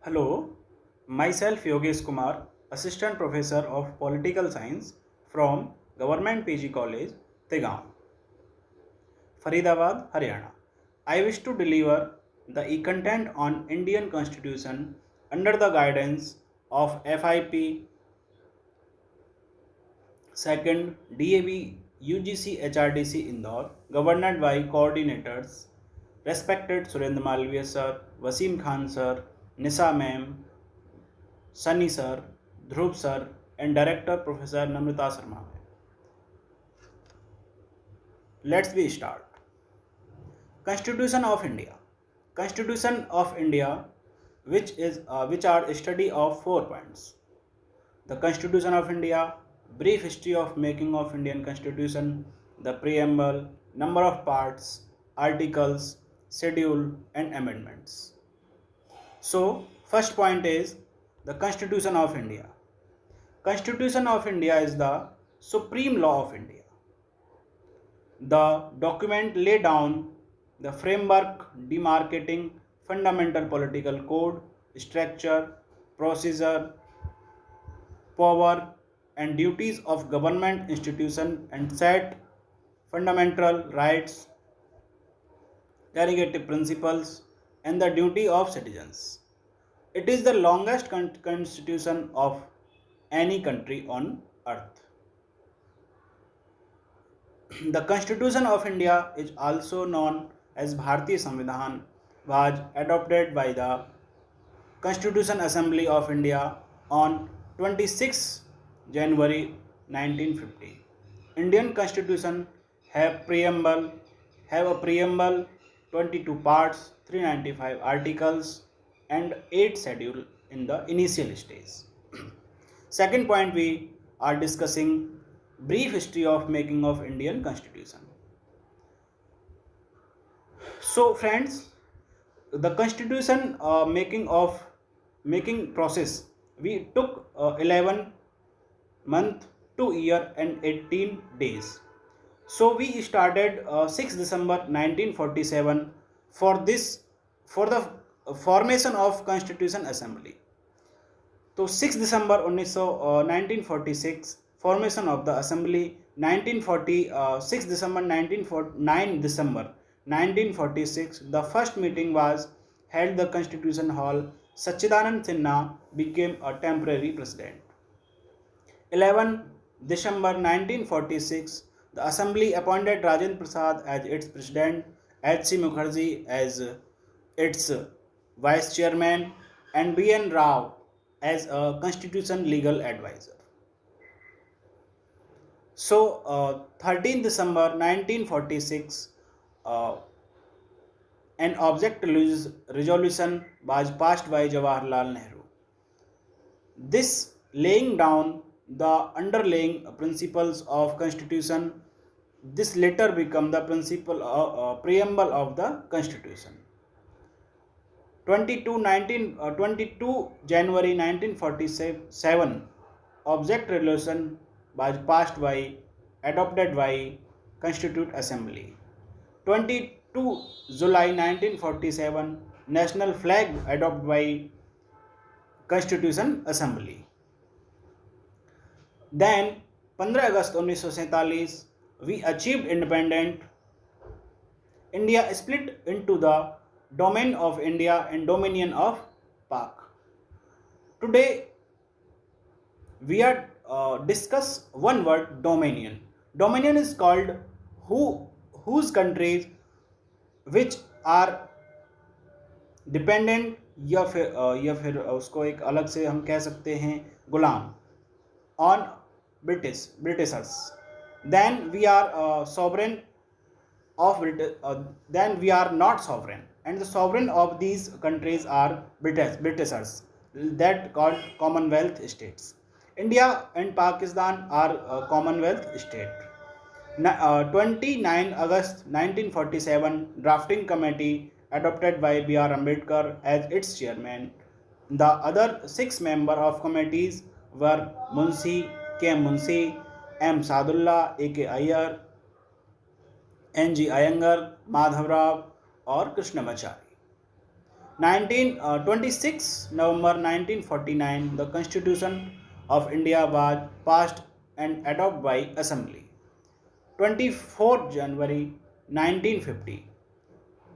Hello, myself Yogesh Kumar, Assistant Professor of Political Science from Government PG College, Tegaon, Faridabad, Haryana. I wish to deliver the content on Indian Constitution under the guidance of FIP second DAV UGC HRDC Indore, governed by coordinators respected Surendra Malviya sir, Wasim Khan sir, Nisa ma'am, Sunny sir, Dhruv sir, and director Professor Namrata Sharma. Let's be start. Constitution of India. Constitution of India, which are a study of 4 points. The Constitution of India, brief history of making of Indian Constitution, the preamble, number of parts, articles, schedule, and amendments. So, first point is the Constitution of India. Constitution of India is the supreme law of India. The document lay down the framework demarcating fundamental political code, structure, procedure, power and duties of government institution and set fundamental rights, delegative principles and the duty of citizens. It is the longest constitution of any country on earth. The Constitution of India is also known as Bharatiya Samvidhan, was adopted by the Constitution Assembly of India on 26 January 1950. Indian Constitution have a preamble, 22 parts, 395 articles and 8 schedule in the initial stage. Second point, we are discussing brief history of making of Indian Constitution. So friends, the Constitution making process, we took 11 month, 2 year and 18 days. So we started 6 December 1947 for this, for the formation of Constitution Assembly. तो 6 दिसंबर 1946 formation of the assembly, 1946 December 9 December 1946 the first meeting was held the constitution hall. Sachchidanand Sinha became a temporary president. 11 December 1946 the assembly appointed Rajendra Prasad as its president, H.C. Mukherjee as its vice chairman and B.N. Rao as a constitution legal advisor. So 13 December 1946 an object resolution was passed by Jawaharlal Nehru. This laying down the underlying principles of constitution. This later become the principle preamble of the constitution. 22 January 1947 object resolution was passed by, adopted by Constituent Assembly. 22 July 1947 national flag adopted by Constitution Assembly. Then 15 August 1947 we achieved independent. India split into the domain of India and dominion of Pak. Today we are discuss one word, dominion. Dominion is called whose countries which are dependent या फिर उसको एक अलग से हम कह सकते हैं गुलाम on Britishers. Then we are sovereign of then we are not sovereign, and the sovereign of these countries are Britishers, that called Commonwealth states. India and Pakistan are Commonwealth state. 29 August 1947 drafting committee adopted by B.R. Ambedkar as its chairman. The other 6 members of committees were Munshi, K. Munshi, M. Sadullah, A.K. Iyer, N.G. Iyengar, Madhav Rao और Krishnamachari. 26 November 1949, the Constitution of India was passed and adopted by Assembly. 24 January 1950,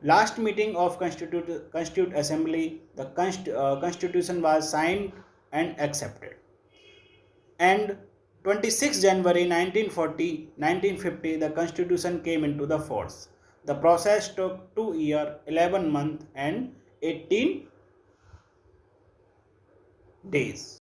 last meeting of Constituent Assembly, the Constitution was signed and accepted. And 26 January 1950, the Constitution came into the force. The process took 2 years, 11 months and 18 days.